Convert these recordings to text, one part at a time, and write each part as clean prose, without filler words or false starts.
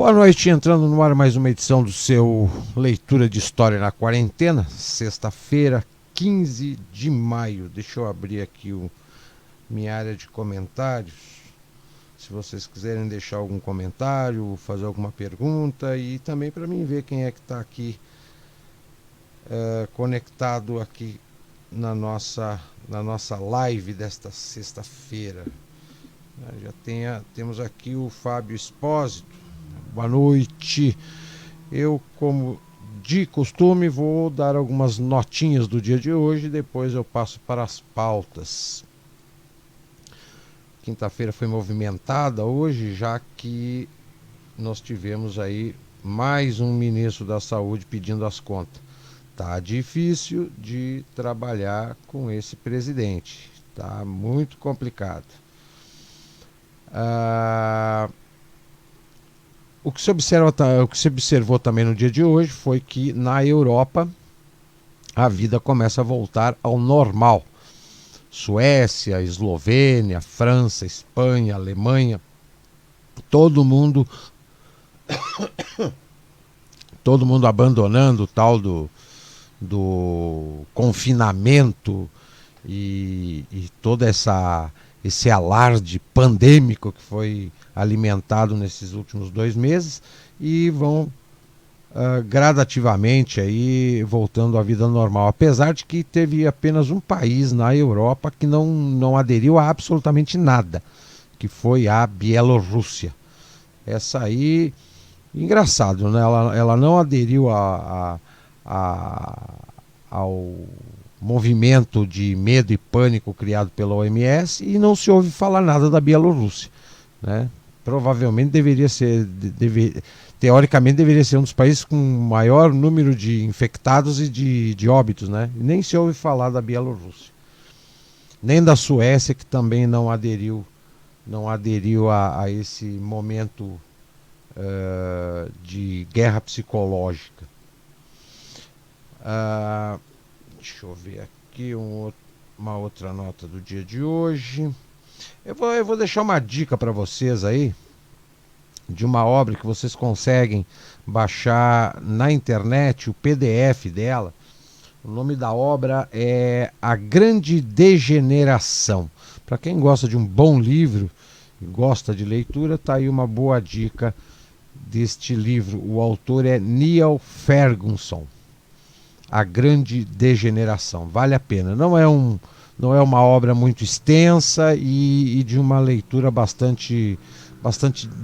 Boa noite, entrando no ar mais uma edição do seu Leitura de História na Quarentena, sexta-feira, 15 de maio. Deixa eu abrir aqui minha área de comentários, se vocês quiserem deixar algum comentário, fazer alguma pergunta e também para mim ver quem é que está aqui conectado aqui na nossa live desta sexta-feira. Temos aqui o Fábio Espósito. Boa noite. Eu, como de costume, vou dar algumas notinhas do dia de hoje e depois eu passo para as pautas. Quinta-feira foi movimentada hoje, já que nós tivemos aí mais um ministro da Saúde pedindo as contas. Tá difícil de trabalhar com esse presidente, tá muito complicado. O que se observou também no dia de hoje foi que na Europa a vida começa a voltar ao normal. Suécia, Eslovênia, França, Espanha, Alemanha, todo mundo abandonando o tal do confinamento e todo esse alarde pandêmico que foi alimentado nesses últimos 2 meses e vão gradativamente aí voltando à vida normal, apesar de que teve apenas um país na Europa que não aderiu a absolutamente nada, que foi a Bielorrússia. Essa aí, engraçado, né? Ela não aderiu ao movimento de medo e pânico criado pela OMS e não se ouve falar nada da Bielorrússia, né? Provavelmente teoricamente deveria ser um dos países com maior número de infectados e de óbitos, né? E nem se ouve falar da Bielorrússia, nem da Suécia, que também não aderiu a esse momento de guerra psicológica. Deixa eu ver aqui uma outra nota do dia de hoje. Eu vou deixar uma dica para vocês aí de uma obra que vocês conseguem baixar na internet, o PDF dela. O nome da obra é A Grande Degeneração. Para quem gosta de um bom livro e gosta de leitura, tá aí uma boa dica deste livro. O autor é Neil Ferguson. A Grande Degeneração. Vale a pena. Não é uma obra muito extensa e de uma leitura bastante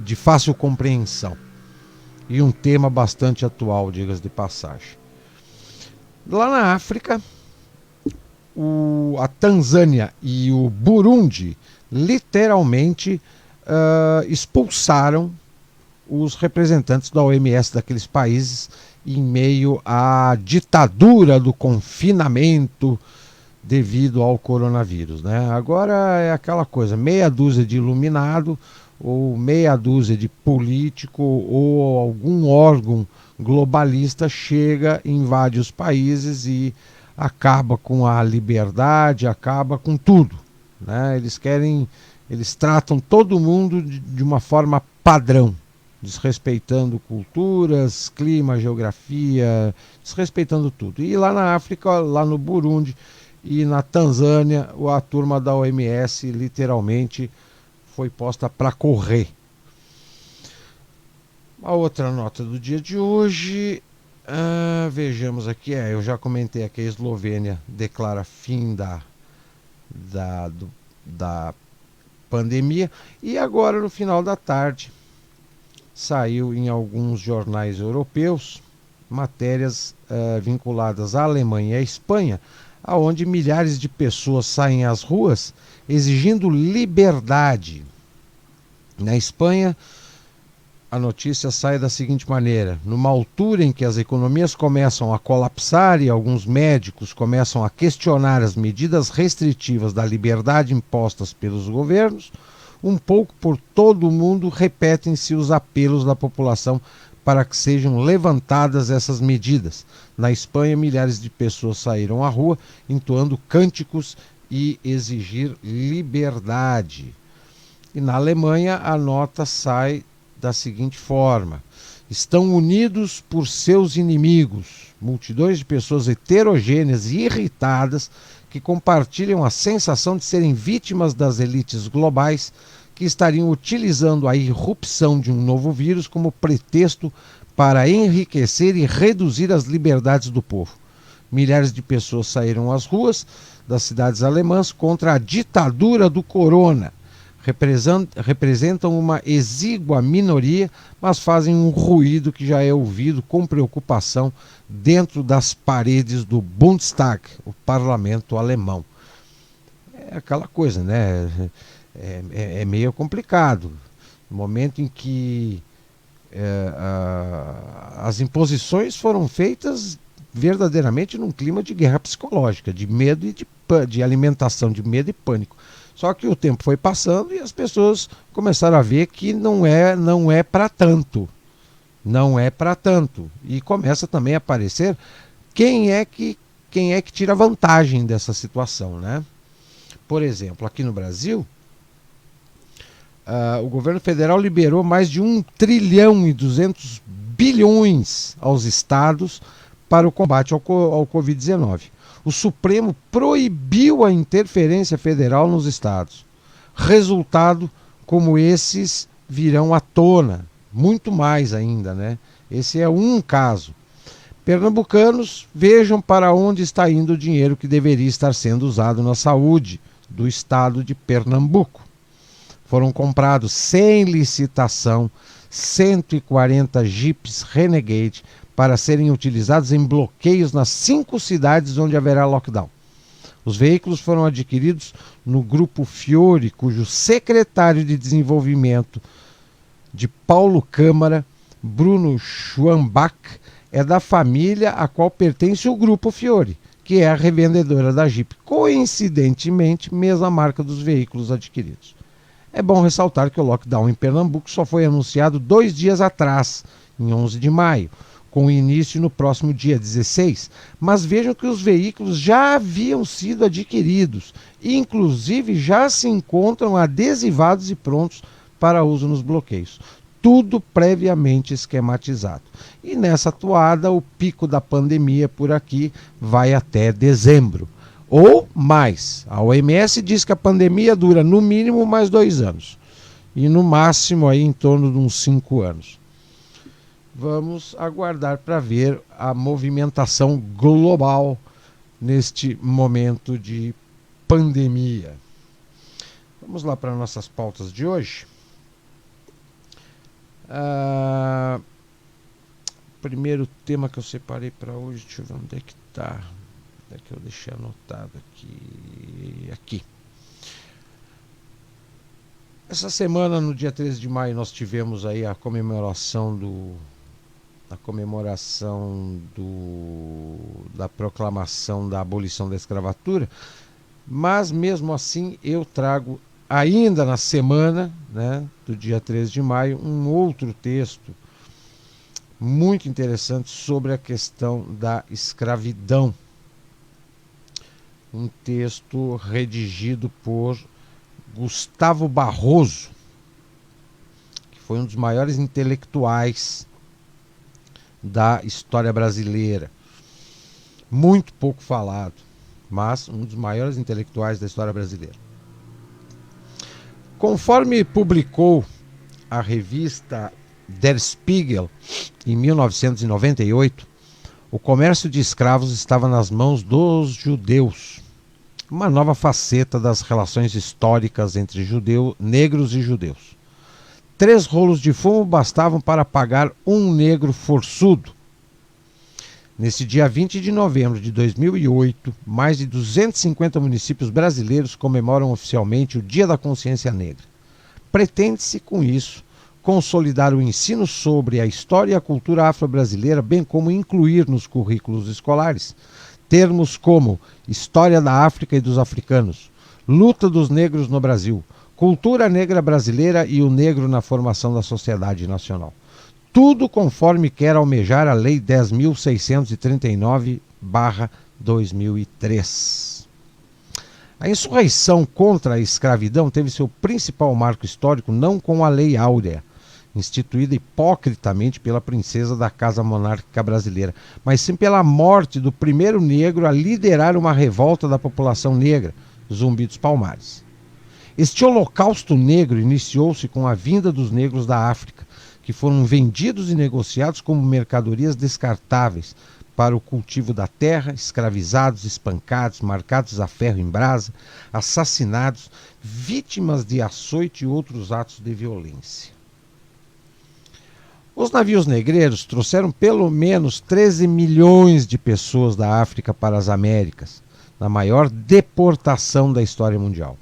de fácil compreensão. E um tema bastante atual, diga-se de passagem. Lá na África, a Tanzânia e o Burundi literalmente expulsaram os representantes da OMS daqueles países em meio à ditadura do confinamento devido ao coronavírus, né? Agora é aquela coisa, meia dúzia de iluminado ou meia dúzia de político ou algum órgão globalista chega, invade os países e acaba com a liberdade, acaba com tudo, né? Eles tratam todo mundo de uma forma padrão, desrespeitando culturas, clima, geografia, desrespeitando tudo. E lá na África, lá no Burundi e na Tanzânia, a turma da OMS literalmente foi posta para correr. A outra nota do dia de hoje, vejamos aqui, eu já comentei aqui, a Eslovênia declara fim da pandemia e agora no final da tarde saiu em alguns jornais europeus matérias vinculadas à Alemanha e à Espanha, aonde milhares de pessoas saem às ruas exigindo liberdade. Na Espanha, a notícia sai da seguinte maneira: numa altura em que as economias começam a colapsar e alguns médicos começam a questionar as medidas restritivas da liberdade impostas pelos governos, um pouco por todo o mundo repetem-se os apelos da população para que sejam levantadas essas medidas. Na Espanha, milhares de pessoas saíram à rua entoando cânticos e exigir liberdade. E na Alemanha, a nota sai da seguinte forma: estão unidos por seus inimigos, multidões de pessoas heterogêneas e irritadas que compartilham a sensação de serem vítimas das elites globais que estariam utilizando a irrupção de um novo vírus como pretexto para enriquecer e reduzir as liberdades do povo. Milhares de pessoas saíram às ruas das cidades alemãs contra a ditadura do corona. Representam uma exígua minoria, mas fazem um ruído que já é ouvido com preocupação dentro das paredes do Bundestag, o parlamento alemão. É aquela coisa, né? É meio complicado. No momento em que as imposições foram feitas verdadeiramente num clima de guerra psicológica, de medo e de alimentação de medo e pânico. Só que o tempo foi passando e as pessoas começaram a ver que não é para tanto. Não é para tanto. E começa também a aparecer quem é que tira vantagem dessa situação, né? Por exemplo, aqui no Brasil, o governo federal liberou mais de 1 trilhão e 200 bilhões aos estados para o combate ao Covid-19. O Supremo proibiu a interferência federal nos estados. Resultado como esses virão à tona, muito mais ainda, né? Esse é um caso. Pernambucanos, vejam para onde está indo o dinheiro que deveria estar sendo usado na saúde do estado de Pernambuco. Foram comprados sem licitação 140 Jeeps Renegade para serem utilizados em bloqueios nas 5 cidades onde haverá lockdown. Os veículos foram adquiridos no Grupo Fiore, cujo secretário de desenvolvimento de Paulo Câmara, Bruno Schwambach, é da família a qual pertence o Grupo Fiore, que é a revendedora da Jeep. Coincidentemente, mesma marca dos veículos adquiridos. É bom ressaltar que o lockdown em Pernambuco só foi anunciado 2 dias atrás, em 11 de maio, com início no próximo dia 16, mas vejam que os veículos já haviam sido adquiridos e inclusive já se encontram adesivados e prontos para uso nos bloqueios. Tudo previamente esquematizado. E nessa toada, o pico da pandemia por aqui vai até dezembro. Ou mais. A OMS diz que a pandemia dura no mínimo mais 2 anos. E no máximo aí em torno de uns 5 anos. Vamos aguardar para ver a movimentação global neste momento de pandemia. Vamos lá para nossas pautas de hoje. Primeiro tema que eu separei para hoje, deixa eu ver onde é que está. Onde é que eu deixei anotado aqui. Essa semana, no dia 13 de maio, nós tivemos aí a comemoração da proclamação da abolição da escravatura, mas mesmo assim eu trago ainda na semana, né, do dia 13 de maio, um outro texto muito interessante sobre a questão da escravidão. Um texto redigido por Gustavo Barroso, que foi um dos maiores intelectuais da história brasileira. Muito pouco falado, mas um dos maiores intelectuais da história brasileira. Conforme publicou a revista Der Spiegel em 1998, o comércio de escravos estava nas mãos dos judeus. Uma nova faceta das relações históricas entre negros e judeus. 3 rolos de fumo bastavam para pagar um negro forçudo. Nesse dia 20 de novembro de 2008, mais de 250 municípios brasileiros comemoram oficialmente o Dia da Consciência Negra. Pretende-se, com isso, consolidar o ensino sobre a história e a cultura afro-brasileira, bem como incluir nos currículos escolares termos como História da África e dos Africanos, Luta dos Negros no Brasil, Cultura Negra Brasileira e o Negro na Formação da Sociedade Nacional. Tudo conforme quer almejar a Lei 10.639/2003. A insurreição contra a escravidão teve seu principal marco histórico não com a Lei Áurea, instituída hipocritamente pela princesa da Casa Monárquica Brasileira, mas sim pela morte do primeiro negro a liderar uma revolta da população negra, Zumbi dos Palmares. Este holocausto negro iniciou-se com a vinda dos negros da África, que foram vendidos e negociados como mercadorias descartáveis para o cultivo da terra, escravizados, espancados, marcados a ferro em brasa, assassinados, vítimas de açoite e outros atos de violência. Os navios negreiros trouxeram pelo menos 13 milhões de pessoas da África para as Américas, na maior deportação da história mundial.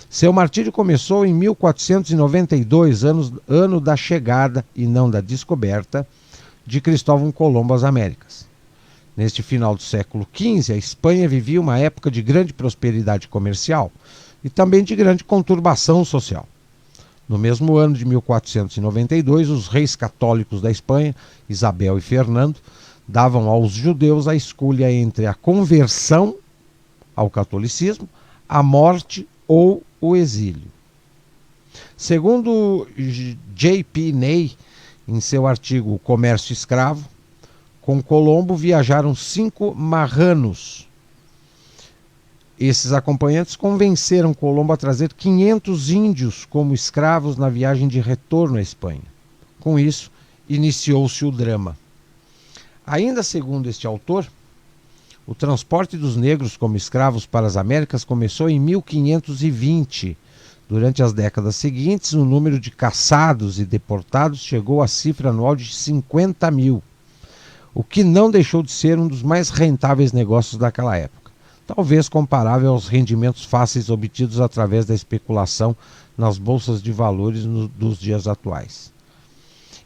Seu martírio começou em 1492, ano da chegada e não da descoberta de Cristóvão Colombo às Américas. Neste final do século XV, a Espanha vivia uma época de grande prosperidade comercial e também de grande conturbação social. No mesmo ano de 1492, os reis católicos da Espanha, Isabel e Fernando, davam aos judeus a escolha entre a conversão ao catolicismo, a morte ou o exílio. Segundo J.P. Ney, em seu artigo O Comércio Escravo, com Colombo viajaram 5 marranos. Esses acompanhantes convenceram Colombo a trazer 500 índios como escravos na viagem de retorno à Espanha. Com isso, iniciou-se o drama. Ainda segundo este autor, o transporte dos negros como escravos para as Américas começou em 1520. Durante as décadas seguintes, o número de caçados e deportados chegou à cifra anual de 50 mil, o que não deixou de ser um dos mais rentáveis negócios daquela época, talvez comparável aos rendimentos fáceis obtidos através da especulação nas bolsas de valores dos dias atuais.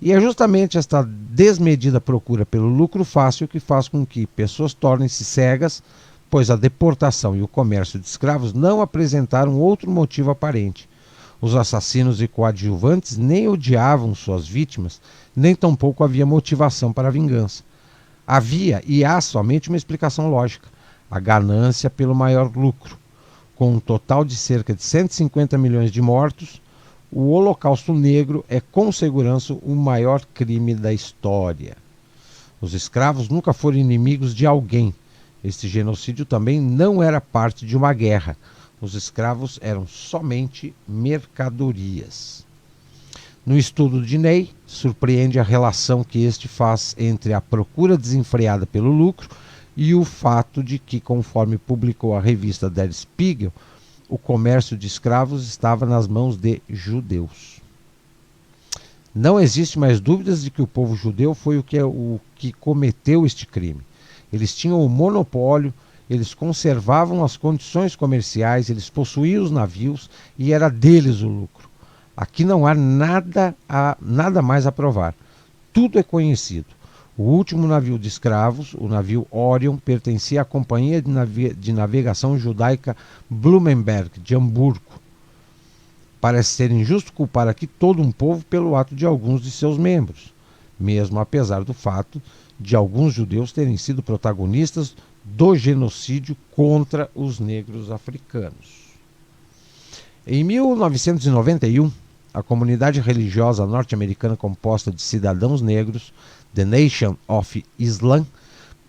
E é justamente esta desmedida procura pelo lucro fácil que faz com que pessoas tornem-se cegas, pois a deportação e o comércio de escravos não apresentaram outro motivo aparente. Os assassinos e coadjuvantes nem odiavam suas vítimas, nem tampouco havia motivação para a vingança. Havia e há somente uma explicação lógica: a ganância pelo maior lucro. Com um total de cerca de 150 milhões de mortos, o Holocausto Negro é com segurança o maior crime da história. Os escravos nunca foram inimigos de alguém. Este genocídio também não era parte de uma guerra. Os escravos eram somente mercadorias. No estudo de Ney, surpreende a relação que este faz entre a procura desenfreada pelo lucro e o fato de que, conforme publicou a revista Der Spiegel, o comércio de escravos estava nas mãos de judeus. Não existe mais dúvidas de que o povo judeu foi o que cometeu este crime. Eles tinham o monopólio, eles conservavam as condições comerciais, eles possuíam os navios e era deles o lucro. Aqui não há nada mais a provar. Tudo é conhecido. O último navio de escravos, o navio Orion, pertencia à Companhia de Navegação Judaica Blumenberg, de Hamburgo. Parece ser injusto culpar aqui todo um povo pelo ato de alguns de seus membros, mesmo apesar do fato de alguns judeus terem sido protagonistas do genocídio contra os negros africanos. Em 1991, a comunidade religiosa norte-americana composta de cidadãos negros, The Nation of Islam,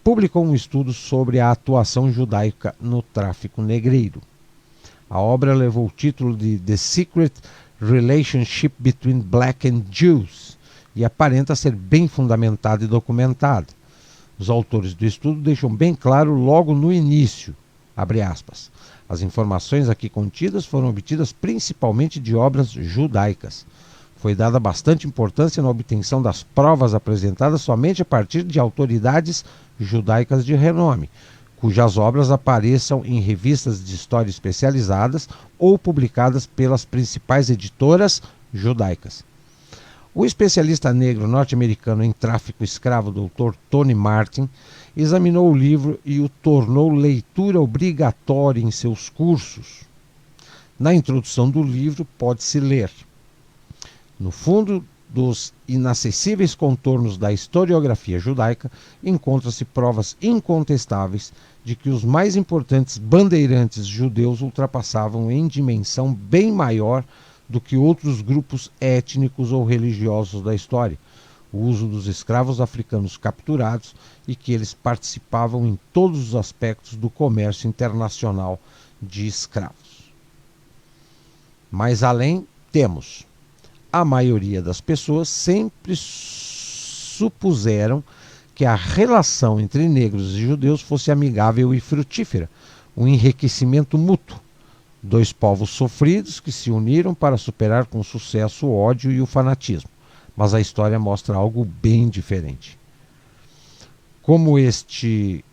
publicou um estudo sobre a atuação judaica no tráfico negreiro. A obra levou o título de The Secret Relationship Between Black and Jews e aparenta ser bem fundamentada e documentada. Os autores do estudo deixam bem claro logo no início, abre aspas, as informações aqui contidas foram obtidas principalmente de obras judaicas. Foi dada bastante importância na obtenção das provas apresentadas somente a partir de autoridades judaicas de renome, cujas obras apareçam em revistas de história especializadas ou publicadas pelas principais editoras judaicas. O especialista negro norte-americano em tráfico escravo, Dr. Tony Martin, examinou o livro e o tornou leitura obrigatória em seus cursos. Na introdução do livro pode-se ler: no fundo dos inacessíveis contornos da historiografia judaica, encontram-se provas incontestáveis de que os mais importantes bandeirantes judeus ultrapassavam em dimensão bem maior do que outros grupos étnicos ou religiosos da história. O uso dos escravos africanos capturados e que eles participavam em todos os aspectos do comércio internacional de escravos. Mais além, temos: a maioria das pessoas sempre supuseram que a relação entre negros e judeus fosse amigável e frutífera, um enriquecimento mútuo. Dois povos sofridos que se uniram para superar com sucesso o ódio e o fanatismo. Mas a história mostra algo bem diferente. Como este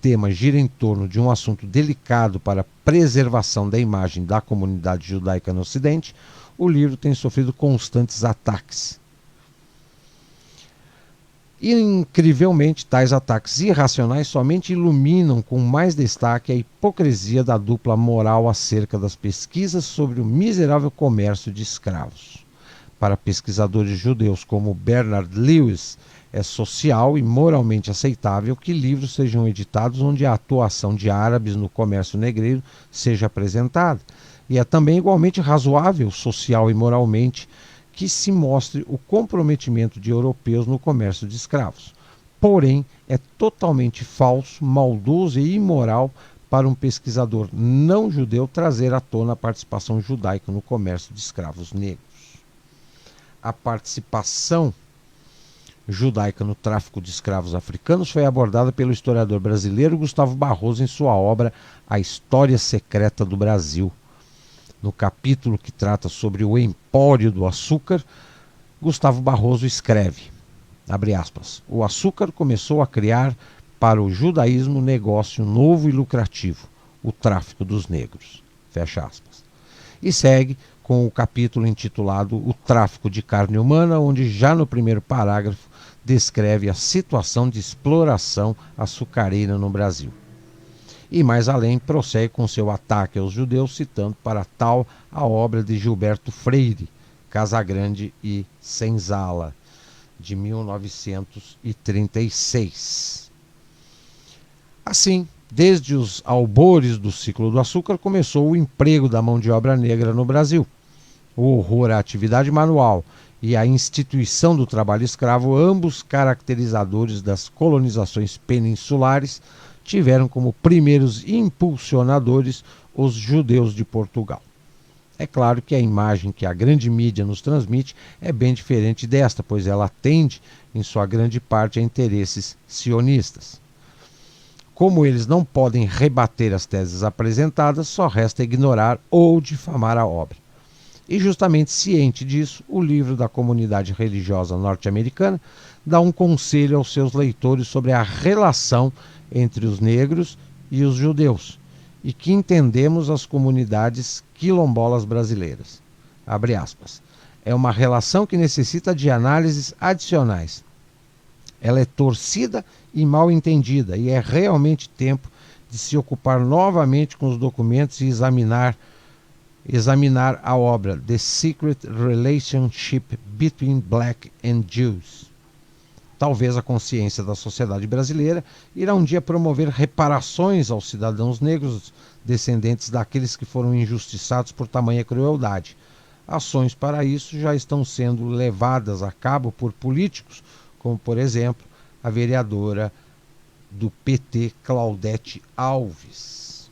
tema gira em torno de um assunto delicado para a preservação da imagem da comunidade judaica no Ocidente, o livro tem sofrido constantes ataques. Incrivelmente, tais ataques irracionais somente iluminam com mais destaque a hipocrisia da dupla moral acerca das pesquisas sobre o miserável comércio de escravos. Para pesquisadores judeus como Bernard Lewis, é social e moralmente aceitável que livros sejam editados onde a atuação de árabes no comércio negreiro seja apresentada. E é também igualmente razoável, social e moralmente, que se mostre o comprometimento de europeus no comércio de escravos. Porém, é totalmente falso, maldoso e imoral para um pesquisador não judeu trazer à tona a participação judaica no comércio de escravos negros. A participação judaica no tráfico de escravos africanos foi abordada pelo historiador brasileiro Gustavo Barroso em sua obra A História Secreta do Brasil. No capítulo que trata sobre o empório do açúcar, Gustavo Barroso escreve, abre aspas, o açúcar começou a criar para o judaísmo um negócio novo e lucrativo, o tráfico dos negros, fecha aspas. E segue com o capítulo intitulado O Tráfico de Carne Humana, onde já no primeiro parágrafo descreve a situação de exploração açucareira no Brasil. E mais além, prossegue com seu ataque aos judeus, citando para tal a obra de Gilberto Freire, Casagrande e Senzala, de 1936. Assim, desde os albores do ciclo do açúcar, começou o emprego da mão de obra negra no Brasil. O horror à atividade manual e a instituição do trabalho escravo, ambos caracterizadores das colonizações peninsulares, tiveram como primeiros impulsionadores os judeus de Portugal. É claro que a imagem que a grande mídia nos transmite é bem diferente desta, pois ela atende, em sua grande parte, a interesses sionistas. Como eles não podem rebater as teses apresentadas, só resta ignorar ou difamar a obra. E justamente ciente disso, o livro da comunidade religiosa norte-americana dá um conselho aos seus leitores sobre a relação entre os negros e os judeus, e que entendemos as comunidades quilombolas brasileiras. Abre aspas. É uma relação que necessita de análises adicionais. Ela é torcida e mal entendida, e é realmente tempo de se ocupar novamente com os documentos e examinar a obra The Secret Relationship Between Black and Jews. Talvez a consciência da sociedade brasileira irá um dia promover reparações aos cidadãos negros descendentes daqueles que foram injustiçados por tamanha crueldade. Ações para isso já estão sendo levadas a cabo por políticos, como, por exemplo, a vereadora do PT, Claudete Alves.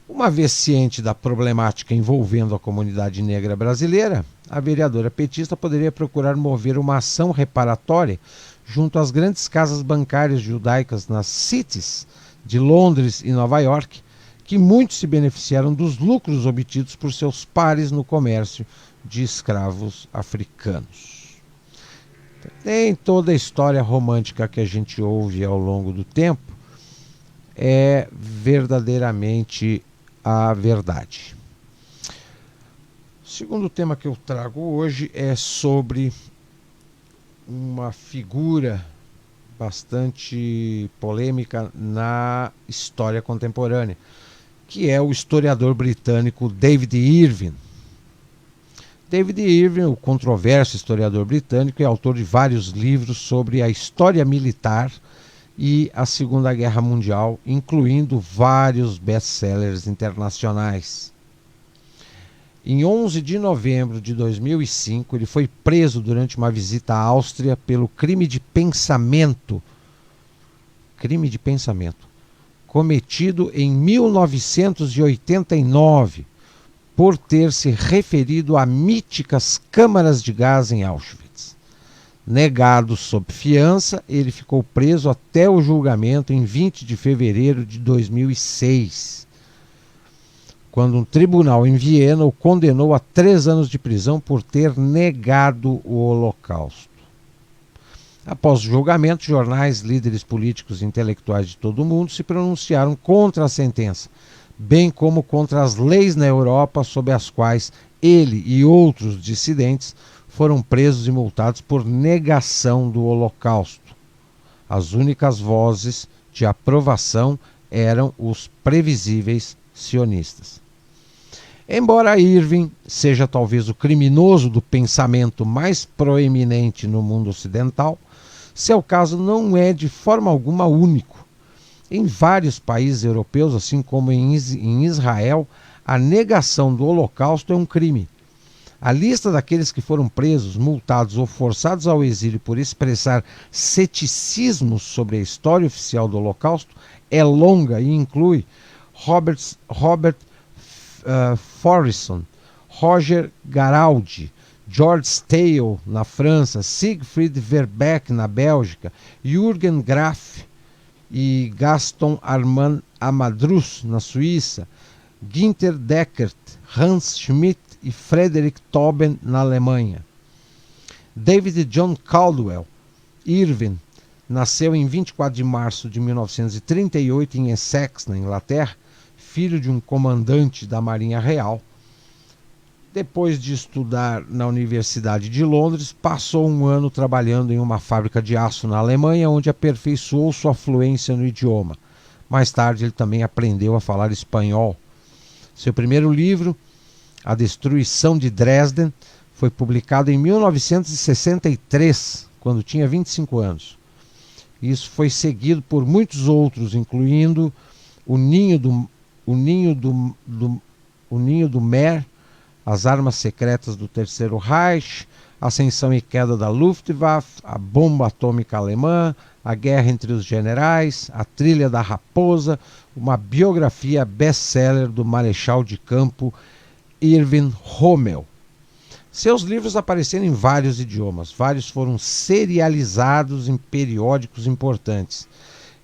Uma vez ciente da problemática envolvendo a comunidade negra brasileira, a vereadora petista poderia procurar mover uma ação reparatória junto às grandes casas bancárias judaicas nas cities de Londres e Nova York, que muito se beneficiaram dos lucros obtidos por seus pares no comércio de escravos africanos. Nem toda a história romântica que a gente ouve ao longo do tempo é verdadeiramente a verdade. O segundo tema que eu trago hoje é sobre uma figura bastante polêmica na história contemporânea, que é o historiador britânico David Irving. David Irving, o controverso historiador britânico, é autor de vários livros sobre a história militar e a Segunda Guerra Mundial, incluindo vários best-sellers internacionais. Em 11 de novembro de 2005, ele foi preso durante uma visita à Áustria pelo crime de pensamento cometido em 1989 por ter se referido a míticas câmaras de gás em Auschwitz. Negado sob fiança, ele ficou preso até o julgamento em 20 de fevereiro de 2006, quando um tribunal em Viena o condenou a 3 anos de prisão por ter negado o Holocausto. Após o julgamento, jornais, líderes políticos e intelectuais de todo o mundo se pronunciaram contra a sentença, bem como contra as leis na Europa sob as quais ele e outros dissidentes foram presos e multados por negação do Holocausto. As únicas vozes de aprovação eram os previsíveis sionistas. Embora Irving seja talvez o criminoso do pensamento mais proeminente no mundo ocidental, seu caso não é de forma alguma único. Em vários países europeus, assim como em Israel, a negação do Holocausto é um crime. A lista daqueles que foram presos, multados ou forçados ao exílio por expressar ceticismo sobre a história oficial do Holocausto é longa e inclui Robert Forreston, Roger Garaldi, George Steele na França, Siegfried Verbeek na Bélgica, Jürgen Graff e Gaston Armand Amadrus na Suíça, Günther Deckert, Hans Schmidt e Frederick Tauben na Alemanha. David John Caldwell Irving nasceu em 24 de março de 1938 em Essex, na Inglaterra, filho de um comandante da Marinha Real. Depois de estudar na Universidade de Londres, passou um ano trabalhando em uma fábrica de aço na Alemanha, onde aperfeiçoou sua fluência no idioma. Mais tarde, ele também aprendeu a falar espanhol. Seu primeiro livro, A Destruição de Dresden, foi publicado em 1963, quando tinha 25 anos. Isso foi seguido por muitos outros, incluindo O Ninho do Mer, As Armas Secretas do Terceiro Reich, Ascensão e Queda da Luftwaffe, A Bomba Atômica Alemã, A Guerra entre os Generais, A Trilha da Raposa, uma biografia best-seller do Marechal de Campo Irving Rommel. Seus livros apareceram em vários idiomas, vários foram serializados em periódicos importantes.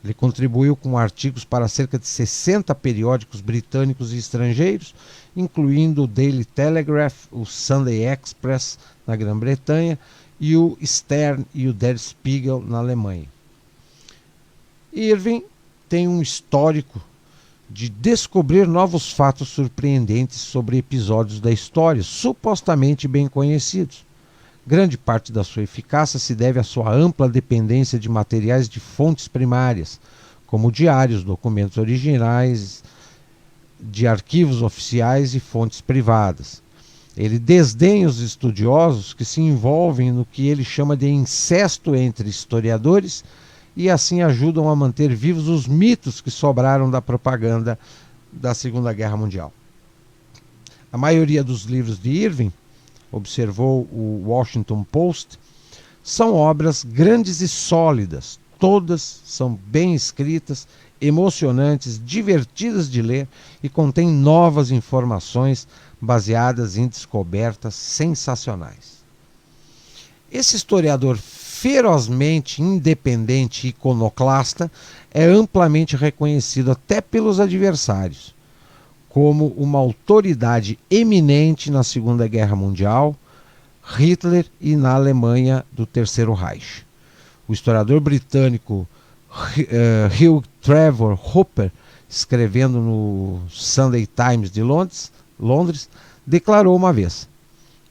Ele contribuiu com artigos para cerca de 60 periódicos britânicos e estrangeiros, incluindo o Daily Telegraph, o Sunday Express na Grã-Bretanha e o Stern e o Der Spiegel na Alemanha. Irving tem um histórico de descobrir novos fatos surpreendentes sobre episódios da história, supostamente bem conhecidos. Grande parte da sua eficácia se deve à sua ampla dependência de materiais de fontes primárias, como diários, documentos originais, de arquivos oficiais e fontes privadas. Ele desdenha os estudiosos que se envolvem no que ele chama de incesto entre historiadores e assim ajudam a manter vivos os mitos que sobraram da propaganda da Segunda Guerra Mundial. A maioria dos livros de Irving, observou o Washington Post, são obras grandes e sólidas. Todas são bem escritas, emocionantes, divertidas de ler e contêm novas informações baseadas em descobertas sensacionais. Esse historiador ferozmente independente e iconoclasta é amplamente reconhecido até pelos adversários como uma autoridade eminente na Segunda Guerra Mundial, Hitler e na Alemanha do Terceiro Reich. O historiador britânico Hugh Trevor Hooper, escrevendo no Sunday Times de Londres, declarou uma vez: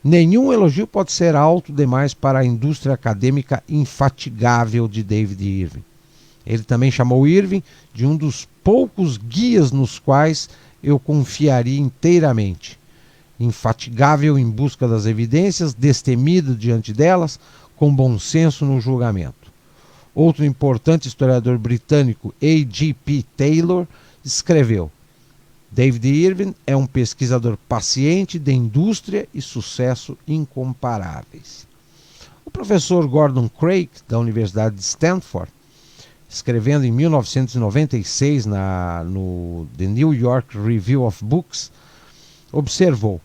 nenhum elogio pode ser alto demais para a indústria acadêmica infatigável de David Irving. Ele também chamou Irving de um dos poucos guias nos quais eu confiaria inteiramente. Infatigável em busca das evidências, destemido diante delas, com bom senso no julgamento. Outro importante historiador britânico, A.G.P. Taylor, escreveu: David Irving é um pesquisador paciente de indústria e sucesso incomparáveis. O professor Gordon Craig, da Universidade de Stanford, escrevendo em 1996 no The New York Review of Books, observou: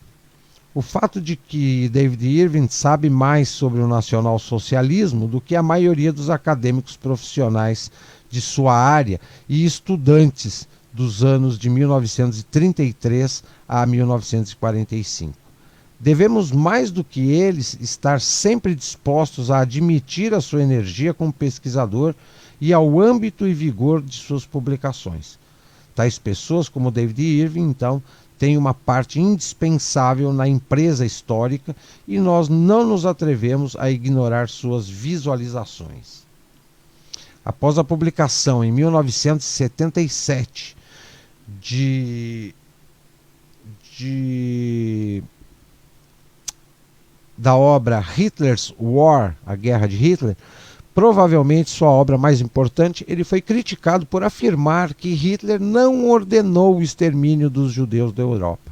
o fato de que David Irving sabe mais sobre o nacionalsocialismo do que a maioria dos acadêmicos profissionais de sua área e estudantes dos anos de 1933 a 1945. Devemos, mais do que eles, estar sempre dispostos a admitir a sua energia como pesquisador e ao âmbito e vigor de suas publicações. Tais pessoas como David Irving, então, têm uma parte indispensável na empresa histórica e nós não nos atrevemos a ignorar suas visualizações. Após a publicação em 1977 da obra Hitler's War, a Guerra de Hitler, provavelmente sua obra mais importante, ele foi criticado por afirmar que Hitler não ordenou o extermínio dos judeus da Europa.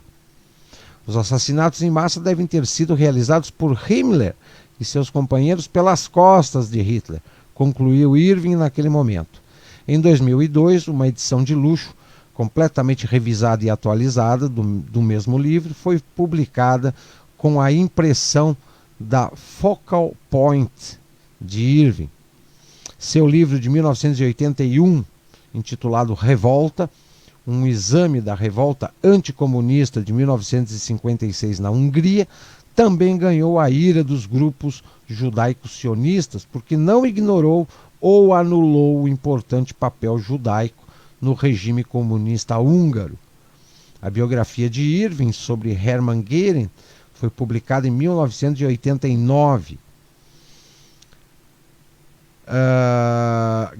Os assassinatos em massa devem ter sido realizados por Himmler e seus companheiros pelas costas de Hitler, concluiu Irving naquele momento. Em 2002, uma edição de luxo, completamente revisada e atualizada do mesmo livro, foi publicada com a impressão da Focal Point de Irving. Seu livro de 1981, intitulado Revolta, um exame da revolta anticomunista de 1956 na Hungria, também ganhou a ira dos grupos judaicos sionistas porque não ignorou ou anulou o importante papel judaico no regime comunista húngaro. A biografia de Irving sobre Hermann Göring foi publicada em 1989.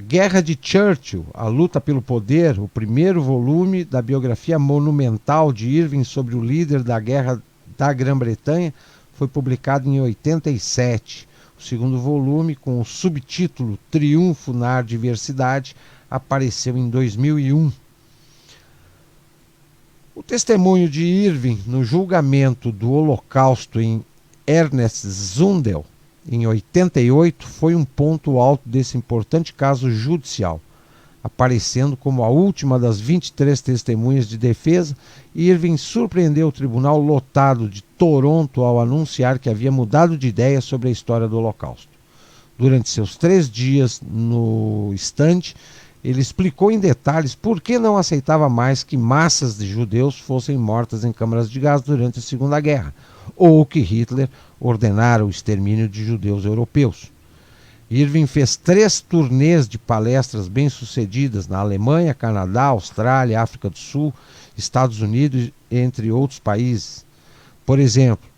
Guerra de Churchill, A Luta pelo Poder, o primeiro volume da biografia monumental de Irving sobre o líder da Guerra da Grã-Bretanha, foi publicado em 87. O segundo volume, com o subtítulo Triunfo na Adversidade, apareceu em 2001. O testemunho de Irving no julgamento do Holocausto em Ernest Zundel, em 88, foi um ponto alto desse importante caso judicial. Aparecendo como a última das 23 testemunhas de defesa, Irving surpreendeu o tribunal lotado de Toronto ao anunciar que havia mudado de ideia sobre a história do Holocausto. Durante seus 3 dias no estande, ele explicou em detalhes por que não aceitava mais que massas de judeus fossem mortas em câmaras de gás durante a Segunda Guerra, ou que Hitler ordenara o extermínio de judeus europeus. Irving fez 3 turnês de palestras bem-sucedidas na Alemanha, Canadá, Austrália, África do Sul, Estados Unidos, entre outros países. Por exemplo,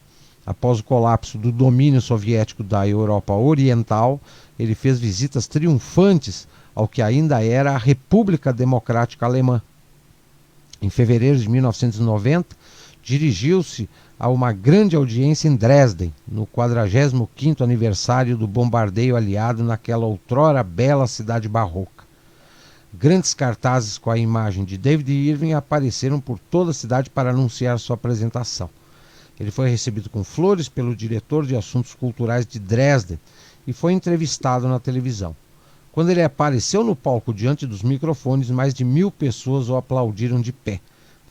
após o colapso do domínio soviético da Europa Oriental, ele fez visitas triunfantes ao que ainda era a República Democrática Alemã. Em fevereiro de 1990, dirigiu-se a uma grande audiência em Dresden, no 45º aniversário do bombardeio aliado naquela outrora bela cidade barroca. Grandes cartazes com a imagem de David Irving apareceram por toda a cidade para anunciar sua apresentação. Ele foi recebido com flores pelo diretor de assuntos culturais de Dresden e foi entrevistado na televisão. Quando ele apareceu no palco diante dos microfones, mais de 1000 pessoas o aplaudiram de pé.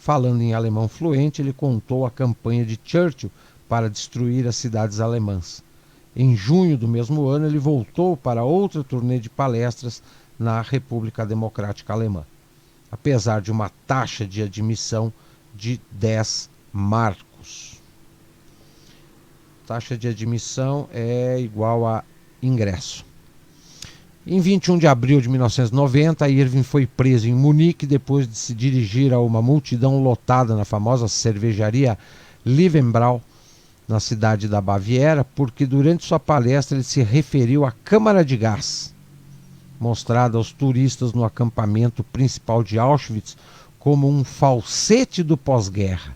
Falando em alemão fluente, ele contou a campanha de Churchill para destruir as cidades alemãs. Em junho do mesmo ano, ele voltou para outra turnê de palestras na República Democrática Alemã, apesar de uma taxa de admissão de 10 marcos. Taxa de admissão é igual a ingresso. Em 21 de abril de 1990, Irving foi preso em Munique depois de se dirigir a uma multidão lotada na famosa cervejaria Löwenbräu, na cidade da Baviera, porque durante sua palestra ele se referiu à câmara de gás, mostrada aos turistas no acampamento principal de Auschwitz como um falsete do pós-guerra.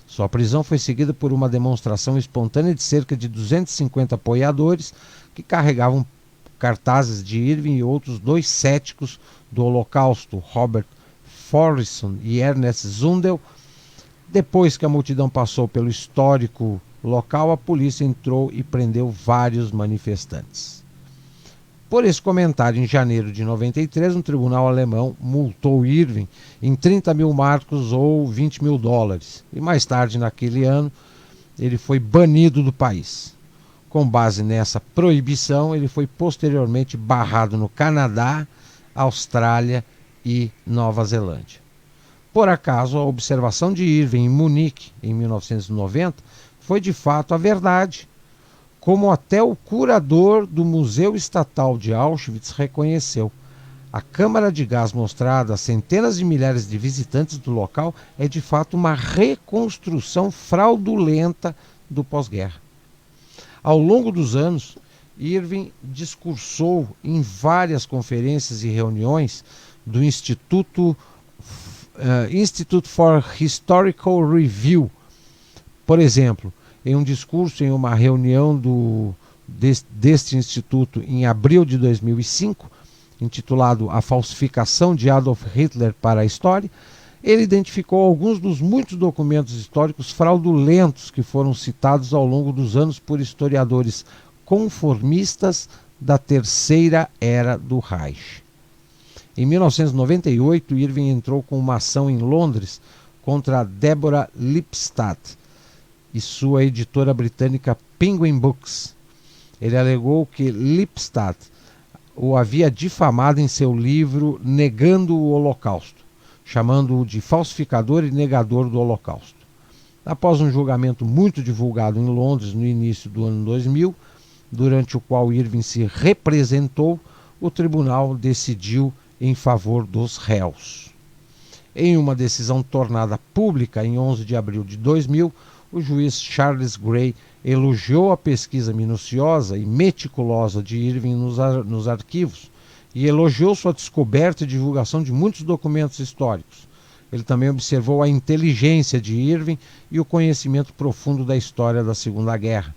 Sua prisão foi seguida por uma demonstração espontânea de cerca de 250 apoiadores que carregavam cartazes de Irving e outros 2 céticos do Holocausto, Robert Forresson e Ernest Zundel. Depois que a multidão passou pelo histórico local, a polícia entrou e prendeu vários manifestantes. Por esse comentário, em janeiro de 93, um tribunal alemão multou Irving em 30 mil marcos ou 20 mil dólares. E mais tarde, naquele ano, ele foi banido do país. Com base nessa proibição, ele foi posteriormente barrado no Canadá, Austrália e Nova Zelândia. Por acaso, a observação de Irving em Munique, em 1990, foi de fato a verdade, como até o curador do Museu Estatal de Auschwitz reconheceu. A câmara de gás mostrada a centenas de milhares de visitantes do local é de fato uma reconstrução fraudulenta do pós-guerra. Ao longo dos anos, Irving discursou em várias conferências e reuniões do Institute for Historical Review. Por exemplo, em um discurso em uma reunião deste instituto em abril de 2005, intitulado A Falsificação de Adolf Hitler para a História, ele identificou alguns dos muitos documentos históricos fraudulentos que foram citados ao longo dos anos por historiadores conformistas da Terceira Era do Reich. Em 1998, Irving entrou com uma ação em Londres contra Deborah Lipstadt e sua editora britânica Penguin Books. Ele alegou que Lipstadt o havia difamado em seu livro Negando o Holocausto, chamando-o de falsificador e negador do Holocausto. Após um julgamento muito divulgado em Londres no início do ano 2000, durante o qual Irving se representou, o tribunal decidiu em favor dos réus. Em uma decisão tornada pública em 11 de abril de 2000, o juiz Charles Gray elogiou a pesquisa minuciosa e meticulosa de Irving nos arquivos e elogiou sua descoberta e divulgação de muitos documentos históricos. Ele também observou a inteligência de Irving e o conhecimento profundo da história da Segunda Guerra.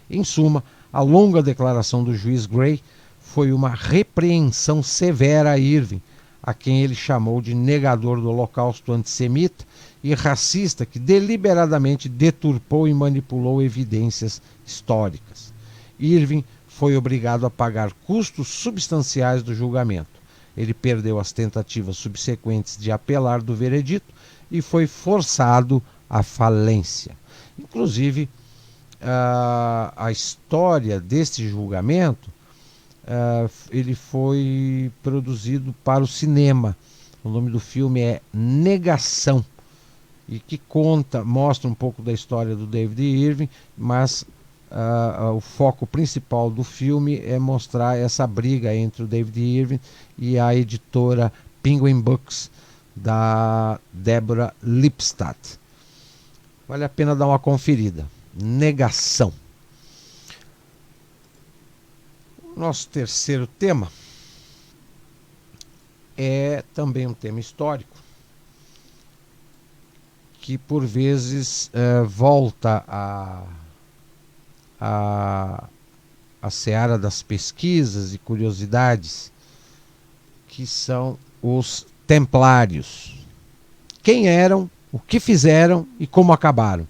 Em suma, a longa declaração do juiz Gray foi uma repreensão severa a Irving, a quem ele chamou de negador do Holocausto antissemita e racista que deliberadamente deturpou e manipulou evidências históricas. Irving foi obrigado a pagar custos substanciais do julgamento. Ele perdeu as tentativas subsequentes de apelar do veredito e foi forçado à falência. Inclusive, a história deste julgamento, ele foi produzido para o cinema. O nome do filme é Negação, e que mostra um pouco da história do David Irving, mas o foco principal do filme é mostrar essa briga entre o David Irving e a editora Penguin Books, da Deborah Lipstadt. Vale a pena dar uma conferida. Negação. Nosso terceiro tema é também um tema histórico, que por vezes volta a seara das pesquisas e curiosidades, que são os templários. Quem eram, o que fizeram e como acabaram?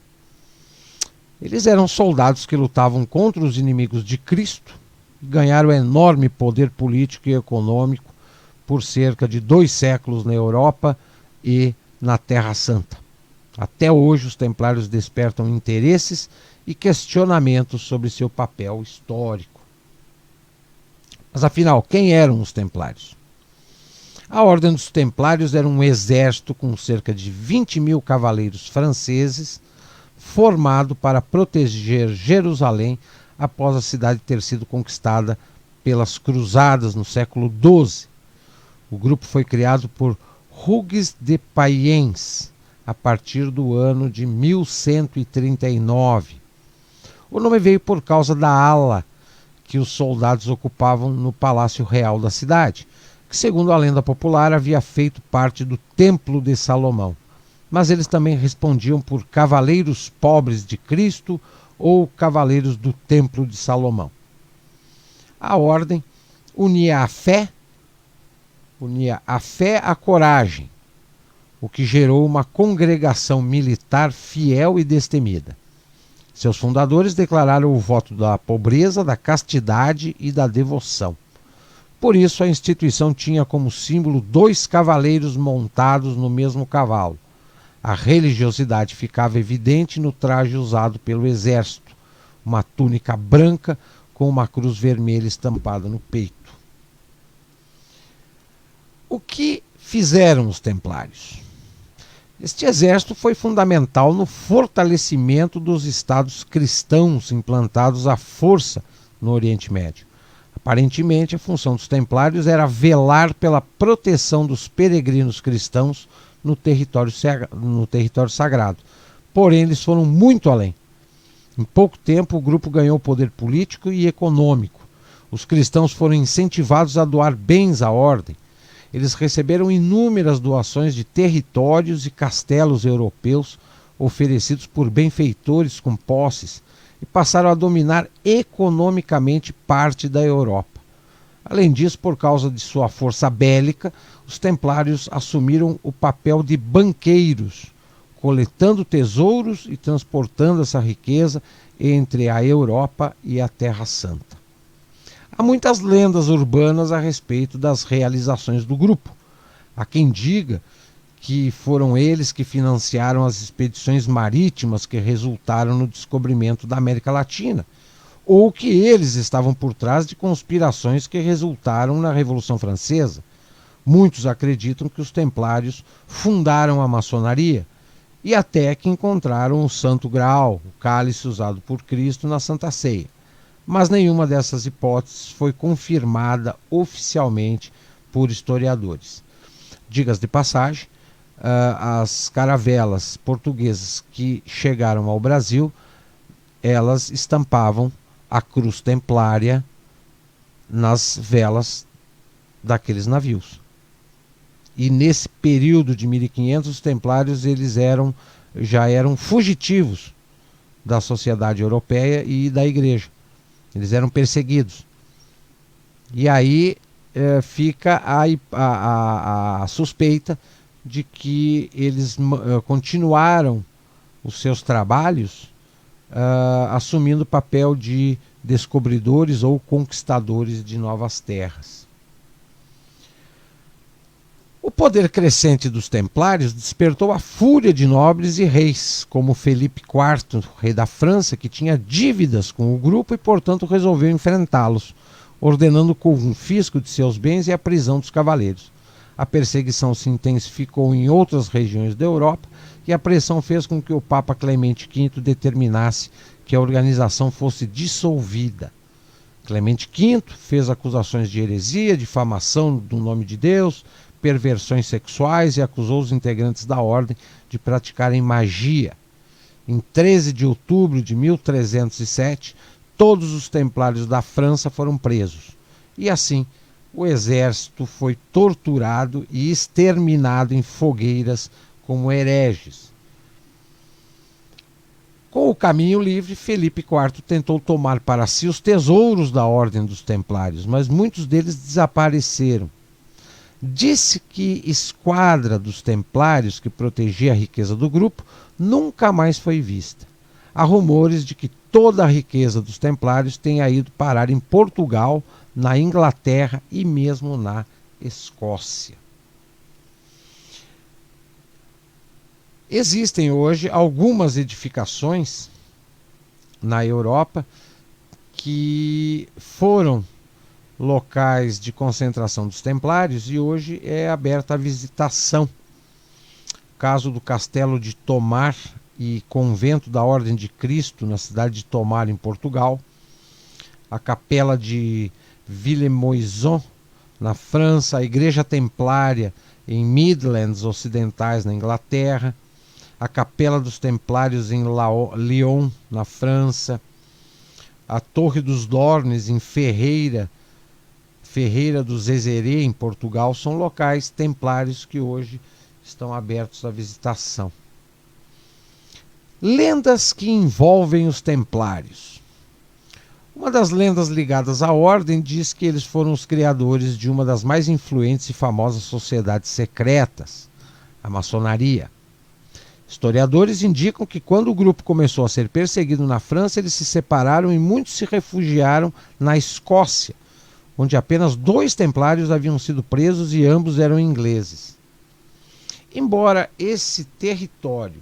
Eles eram soldados que lutavam contra os inimigos de Cristo e ganharam enorme poder político e econômico por cerca de 2 séculos na Europa e na Terra Santa. Até hoje, os templários despertam interesses e questionamentos sobre seu papel histórico. Mas afinal, quem eram os templários? A Ordem dos Templários era um exército com cerca de 20 mil cavaleiros franceses, formado para proteger Jerusalém após a cidade ter sido conquistada pelas cruzadas no século XII. O grupo foi criado por Hugues de Payens a partir do ano de 1139. O nome veio por causa da ala que os soldados ocupavam no Palácio Real da cidade, que, segundo a lenda popular, havia feito parte do Templo de Salomão. Mas eles também respondiam por cavaleiros pobres de Cristo ou cavaleiros do Templo de Salomão. A ordem unia a fé à coragem, o que gerou uma congregação militar fiel e destemida. Seus fundadores declararam o voto da pobreza, da castidade e da devoção. Por isso, a instituição tinha como símbolo 2 cavaleiros montados no mesmo cavalo. A religiosidade ficava evidente no traje usado pelo exército, uma túnica branca com uma cruz vermelha estampada no peito. O que fizeram os templários? Este exército foi fundamental no fortalecimento dos estados cristãos implantados à força no Oriente Médio. Aparentemente, a função dos templários era velar pela proteção dos peregrinos cristãos no território sagrado. Porém, eles foram muito além. Em pouco tempo, o grupo ganhou poder político e econômico. Os cristãos foram incentivados a doar bens à ordem. Eles receberam inúmeras doações de territórios e castelos europeus oferecidos por benfeitores com posses e passaram a dominar economicamente parte da Europa. Além disso, por causa de sua força bélica, os templários assumiram o papel de banqueiros, coletando tesouros e transportando essa riqueza entre a Europa e a Terra Santa. Há muitas lendas urbanas a respeito das realizações do grupo. Há quem diga que foram eles que financiaram as expedições marítimas que resultaram no descobrimento da América Latina, ou que eles estavam por trás de conspirações que resultaram na Revolução Francesa. Muitos acreditam que os templários fundaram a maçonaria e até que encontraram o Santo Graal, o cálice usado por Cristo na Santa Ceia. Mas nenhuma dessas hipóteses foi confirmada oficialmente por historiadores. Diga-se de passagem, as caravelas portuguesas que chegaram ao Brasil, elas estampavam a cruz templária nas velas daqueles navios. E nesse período de 1500, os templários já eram fugitivos da sociedade europeia e da igreja. Eles eram perseguidos. E aí fica a suspeita de que eles continuaram os seus trabalhos assumindo o papel de descobridores ou conquistadores de novas terras. O poder crescente dos templários despertou a fúria de nobres e reis, como Felipe IV, rei da França, que tinha dívidas com o grupo e, portanto, resolveu enfrentá-los, ordenando o confisco de seus bens e a prisão dos cavaleiros. A perseguição se intensificou em outras regiões da Europa e a pressão fez com que o Papa Clemente V determinasse que a organização fosse dissolvida. Clemente V fez acusações de heresia, difamação do nome de Deus, perversões sexuais e acusou os integrantes da ordem de praticarem magia. Em 13 de outubro de 1307, todos os templários da França foram presos. E assim, o exército foi torturado e exterminado em fogueiras como hereges. Com o caminho livre, Felipe IV tentou tomar para si os tesouros da ordem dos templários, mas muitos deles desapareceram. Disse que esquadra dos templários que protegia a riqueza do grupo nunca mais foi vista. Há rumores de que toda a riqueza dos templários tenha ido parar em Portugal, na Inglaterra e mesmo na Escócia. Existem hoje algumas edificações na Europa que foram locais de concentração dos templários e hoje é aberta a visitação. O caso do Castelo de Tomar e Convento da Ordem de Cristo, na cidade de Tomar, em Portugal. A Capela de Villemoison, na França. A Igreja Templária em Midlands Ocidentais, na Inglaterra. A Capela dos Templários em Lyon, na França. A Torre dos Dornes em Ferreira do Zezerê, em Portugal, são locais templários que hoje estão abertos à visitação. Lendas que envolvem os templários. Uma das lendas ligadas à ordem diz que eles foram os criadores de uma das mais influentes e famosas sociedades secretas, a maçonaria. Historiadores indicam que quando o grupo começou a ser perseguido na França, eles se separaram e muitos se refugiaram na Escócia, onde apenas 2 templários haviam sido presos e ambos eram ingleses. Embora esse território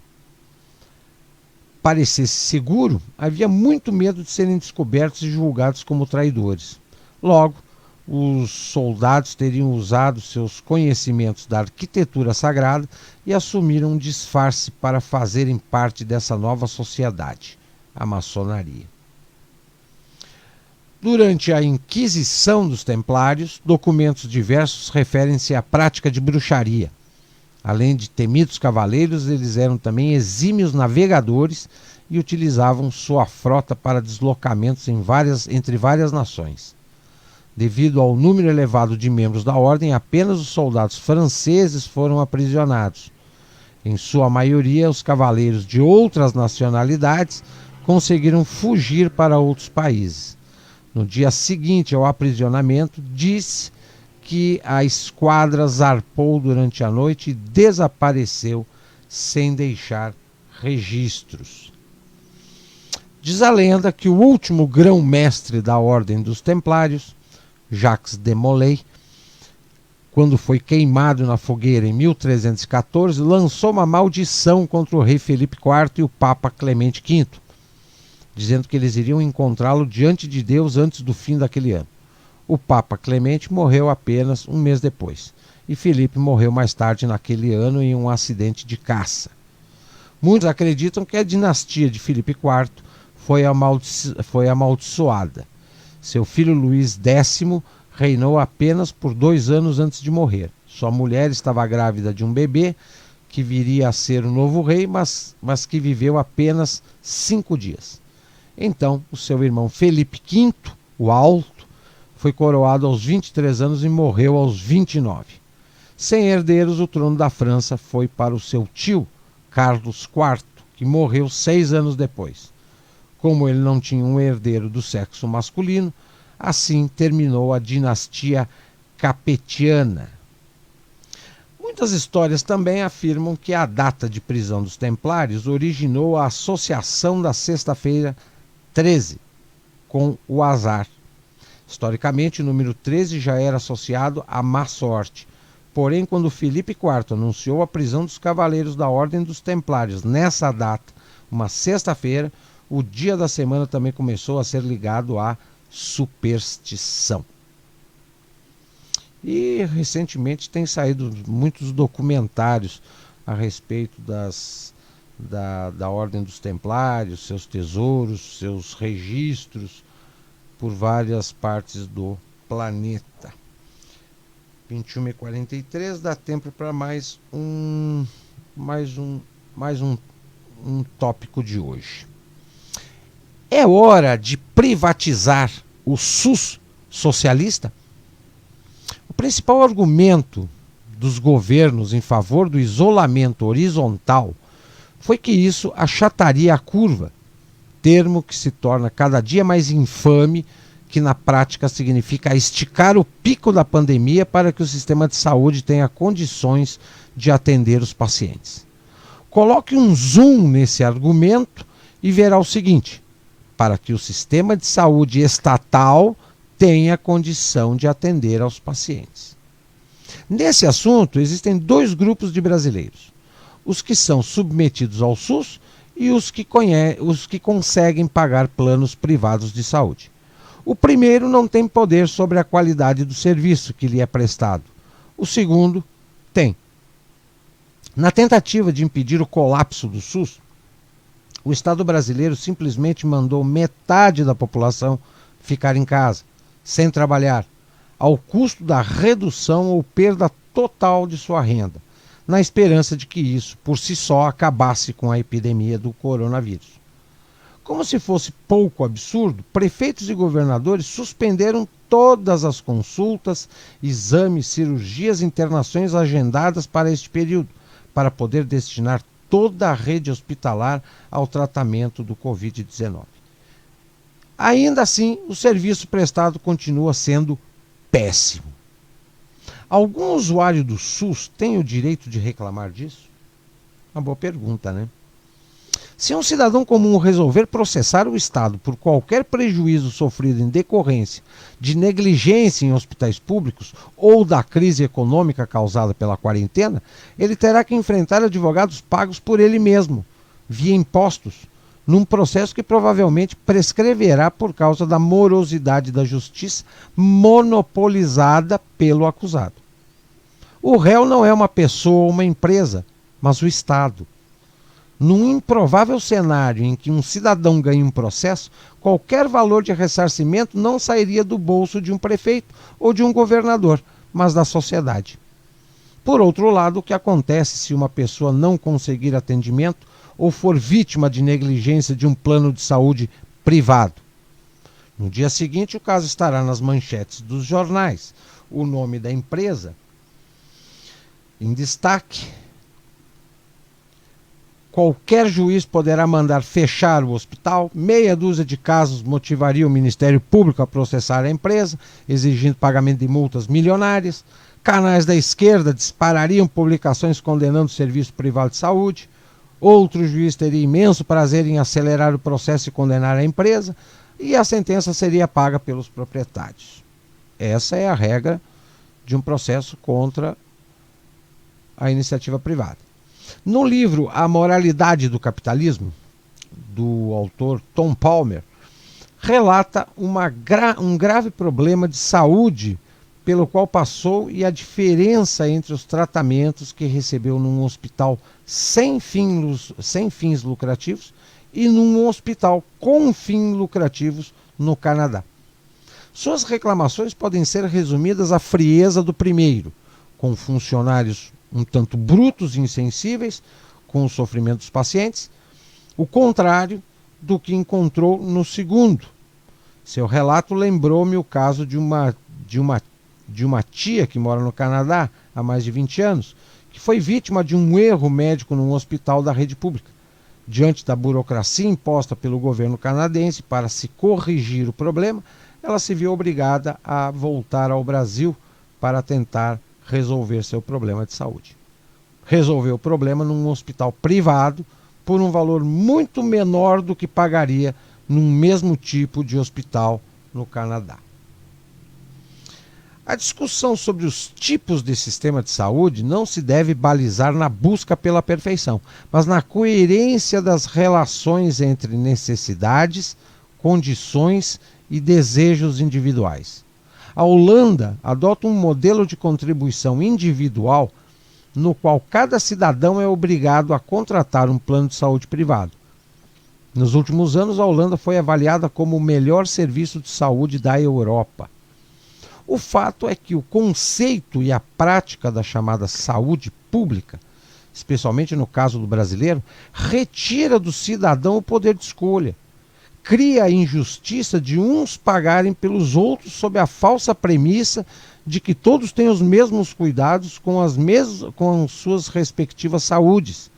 parecesse seguro, havia muito medo de serem descobertos e julgados como traidores. Logo, os soldados teriam usado seus conhecimentos da arquitetura sagrada e assumiram um disfarce para fazerem parte dessa nova sociedade, a maçonaria. Durante a Inquisição dos Templários, documentos diversos referem-se à prática de bruxaria. Além de temidos cavaleiros, eles eram também exímios navegadores e utilizavam sua frota para deslocamentos entre várias nações. Devido ao número elevado de membros da ordem, apenas os soldados franceses foram aprisionados. Em sua maioria, os cavaleiros de outras nacionalidades conseguiram fugir para outros países. No dia seguinte ao aprisionamento, disse que a esquadra zarpou durante a noite e desapareceu sem deixar registros. Diz a lenda que o último grão-mestre da Ordem dos Templários, Jacques de Molay, quando foi queimado na fogueira em 1314, lançou uma maldição contra o rei Felipe IV e o Papa Clemente V, dizendo que eles iriam encontrá-lo diante de Deus antes do fim daquele ano. O Papa Clemente morreu apenas um mês depois, e Felipe morreu mais tarde naquele ano em um acidente de caça. Muitos acreditam que a dinastia de Felipe IV foi amaldiçoada. Seu filho Luís X reinou apenas por 2 anos antes de morrer. Sua mulher estava grávida de um bebê que viria a ser o novo rei, mas que viveu apenas 5 dias. Então, o seu irmão Felipe V, o Alto, foi coroado aos 23 anos e morreu aos 29. Sem herdeiros, o trono da França foi para o seu tio, Carlos IV, que morreu 6 anos depois. Como ele não tinha um herdeiro do sexo masculino, assim terminou a dinastia capetiana. Muitas histórias também afirmam que a data de prisão dos templários originou a associação da sexta-feira 13 com o azar. Historicamente, o número 13 já era associado à má sorte. Porém, quando Felipe IV anunciou a prisão dos cavaleiros da Ordem dos Templários nessa data, uma sexta-feira, o dia da semana também começou a ser ligado à superstição. E recentemente tem saído muitos documentários a respeito da Ordem dos Templários, seus tesouros, seus registros por várias partes do planeta. 21h43, dá tempo para mais um tópico de hoje. É hora de privatizar o SUS socialista? O principal argumento dos governos em favor do isolamento horizontal foi que isso achataria a curva, termo que se torna cada dia mais infame, que na prática significa esticar o pico da pandemia para que o sistema de saúde tenha condições de atender os pacientes. Coloque um zoom nesse argumento e verá o seguinte: para que o sistema de saúde estatal tenha condição de atender aos pacientes. Nesse assunto, existem 2 grupos de brasileiros: os que são submetidos ao SUS e os que conseguem pagar planos privados de saúde. O primeiro não tem poder sobre a qualidade do serviço que lhe é prestado. O segundo tem. Na tentativa de impedir o colapso do SUS, o Estado brasileiro simplesmente mandou metade da população ficar em casa, sem trabalhar, ao custo da redução ou perda total de sua renda, na esperança de que isso, por si só, acabasse com a epidemia do coronavírus. Como se fosse pouco absurdo, prefeitos e governadores suspenderam todas as consultas, exames, cirurgias e internações agendadas para este período, para poder destinar toda a rede hospitalar ao tratamento do Covid-19. Ainda assim, o serviço prestado continua sendo péssimo. Algum usuário do SUS tem o direito de reclamar disso? Uma boa pergunta, né? Se um cidadão comum resolver processar o Estado por qualquer prejuízo sofrido em decorrência de negligência em hospitais públicos ou da crise econômica causada pela quarentena, ele terá que enfrentar advogados pagos por ele mesmo, via impostos, num processo que provavelmente prescreverá por causa da morosidade da justiça monopolizada pelo acusado. O réu não é uma pessoa ou uma empresa, mas o Estado. Num improvável cenário em que um cidadão ganhe um processo, qualquer valor de ressarcimento não sairia do bolso de um prefeito ou de um governador, mas da sociedade. Por outro lado, o que acontece se uma pessoa não conseguir atendimento ou for vítima de negligência de um plano de saúde privado? No dia seguinte, o caso estará nas manchetes dos jornais. O nome da empresa em destaque. Qualquer juiz poderá mandar fechar o hospital. Meia dúzia de casos motivaria o Ministério Público a processar a empresa, exigindo pagamento de multas milionárias. Canais da esquerda disparariam publicações condenando o serviço privado de saúde. Outro juiz teria imenso prazer em acelerar o processo e condenar a empresa, e a sentença seria paga pelos proprietários. Essa é a regra de um processo contra a iniciativa privada. No livro A Moralidade do Capitalismo, do autor Tom Palmer, relata um grave problema de saúde pelo qual passou e a diferença entre os tratamentos que recebeu num hospital sem fins lucrativos e num hospital com fins lucrativos no Canadá. Suas reclamações podem ser resumidas à frieza do primeiro, com funcionários um tanto brutos e insensíveis com o sofrimento dos pacientes, o contrário do que encontrou no segundo. Seu relato lembrou-me o caso de uma tia que mora no Canadá há mais de 20 anos, que foi vítima de um erro médico num hospital da rede pública. Diante da burocracia imposta pelo governo canadense para se corrigir o problema, ela se viu obrigada a voltar ao Brasil para tentar resolver seu problema de saúde. Resolveu o problema num hospital privado por um valor muito menor do que pagaria num mesmo tipo de hospital no Canadá. A discussão sobre os tipos de sistema de saúde não se deve balizar na busca pela perfeição, mas na coerência das relações entre necessidades, condições e desejos individuais. A Holanda adota um modelo de contribuição individual no qual cada cidadão é obrigado a contratar um plano de saúde privado. Nos últimos anos, a Holanda foi avaliada como o melhor serviço de saúde da Europa. O fato é que o conceito e a prática da chamada saúde pública, especialmente no caso do brasileiro, retira do cidadão o poder de escolha. Cria a injustiça de uns pagarem pelos outros sob a falsa premissa de que todos têm os mesmos cuidados com suas respectivas saúdes,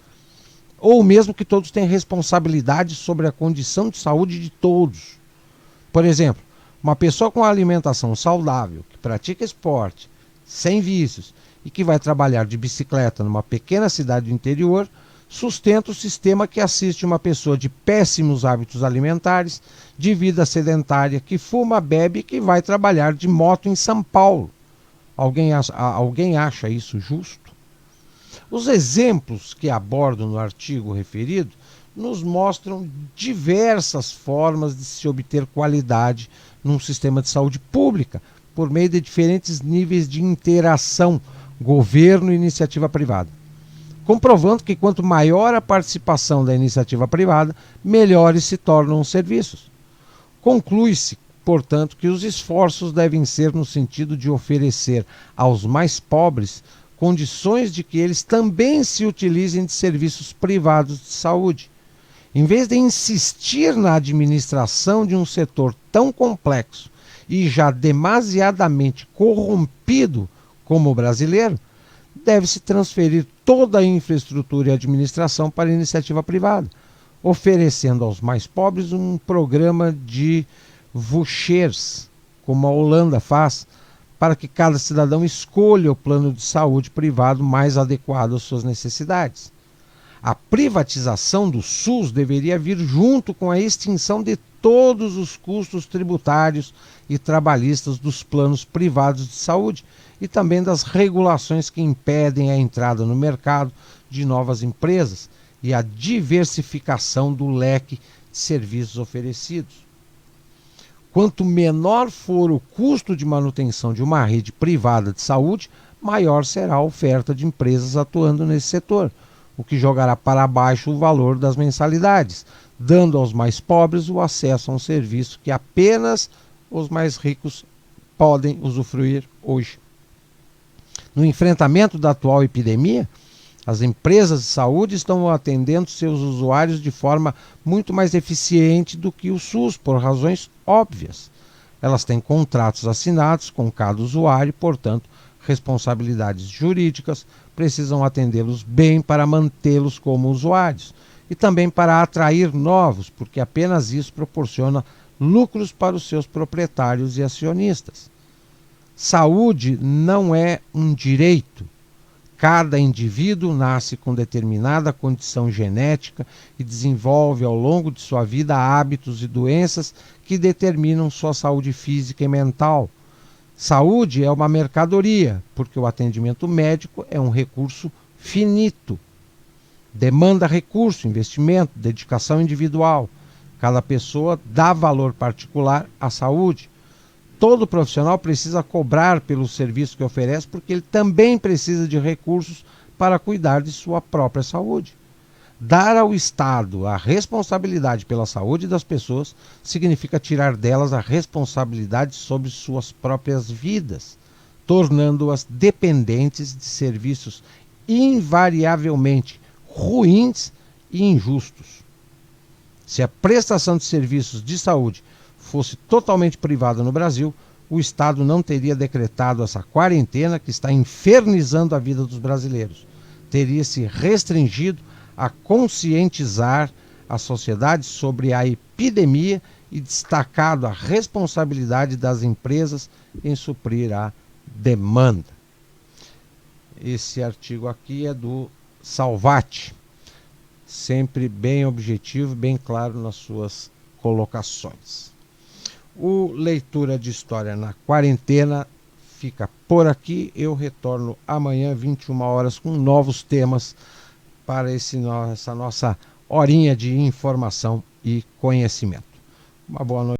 ou mesmo que todos têm responsabilidade sobre a condição de saúde de todos. Por exemplo, uma pessoa com alimentação saudável, que pratica esporte, sem vícios e que vai trabalhar de bicicleta numa pequena cidade do interior, sustenta o sistema que assiste uma pessoa de péssimos hábitos alimentares, de vida sedentária, que fuma, bebe e que vai trabalhar de moto em São Paulo. Alguém acha isso justo? Os exemplos que abordo no artigo referido nos mostram diversas formas de se obter qualidade num sistema de saúde pública, por meio de diferentes níveis de interação, governo e iniciativa privada, comprovando que quanto maior a participação da iniciativa privada, melhores se tornam os serviços. Conclui-se, portanto, que os esforços devem ser no sentido de oferecer aos mais pobres condições de que eles também se utilizem de serviços privados de saúde. Em vez de insistir na administração de um setor tão complexo e já demasiadamente corrompido como o brasileiro, deve-se transferir toda a infraestrutura e administração para a iniciativa privada, oferecendo aos mais pobres um programa de vouchers, como a Holanda faz, para que cada cidadão escolha o plano de saúde privado mais adequado às suas necessidades. A privatização do SUS deveria vir junto com a extinção de todos os custos tributários e trabalhistas dos planos privados de saúde e também das regulações que impedem a entrada no mercado de novas empresas e a diversificação do leque de serviços oferecidos. Quanto menor for o custo de manutenção de uma rede privada de saúde, maior será a oferta de empresas atuando nesse setor, o que jogará para baixo o valor das mensalidades, dando aos mais pobres o acesso a um serviço que apenas os mais ricos podem usufruir hoje. No enfrentamento da atual epidemia, as empresas de saúde estão atendendo seus usuários de forma muito mais eficiente do que o SUS, por razões óbvias. Elas têm contratos assinados com cada usuário e, portanto, responsabilidades jurídicas, precisam atendê-los bem para mantê-los como usuários e também para atrair novos, porque apenas isso proporciona lucros para os seus proprietários e acionistas. Saúde não é um direito. Cada indivíduo nasce com determinada condição genética e desenvolve ao longo de sua vida hábitos e doenças que determinam sua saúde física e mental. Saúde é uma mercadoria, porque o atendimento médico é um recurso finito. Demanda recurso, investimento, dedicação individual. Cada pessoa dá valor particular à saúde. Todo profissional precisa cobrar pelo serviço que oferece, porque ele também precisa de recursos para cuidar de sua própria saúde. Dar ao Estado a responsabilidade pela saúde das pessoas significa tirar delas a responsabilidade sobre suas próprias vidas, tornando-as dependentes de serviços invariavelmente ruins e injustos. Se a prestação de serviços de saúde fosse totalmente privada no Brasil, o Estado não teria decretado essa quarentena que está infernizando a vida dos brasileiros. Teria se restringido a conscientizar a sociedade sobre a epidemia e destacado a responsabilidade das empresas em suprir a demanda. Esse artigo aqui é do Salvati, sempre bem objetivo, bem claro nas suas colocações. O Leitura de História na Quarentena fica por aqui. Eu retorno amanhã, 21 horas, com novos temas para essa nossa horinha de informação e conhecimento. Uma boa noite.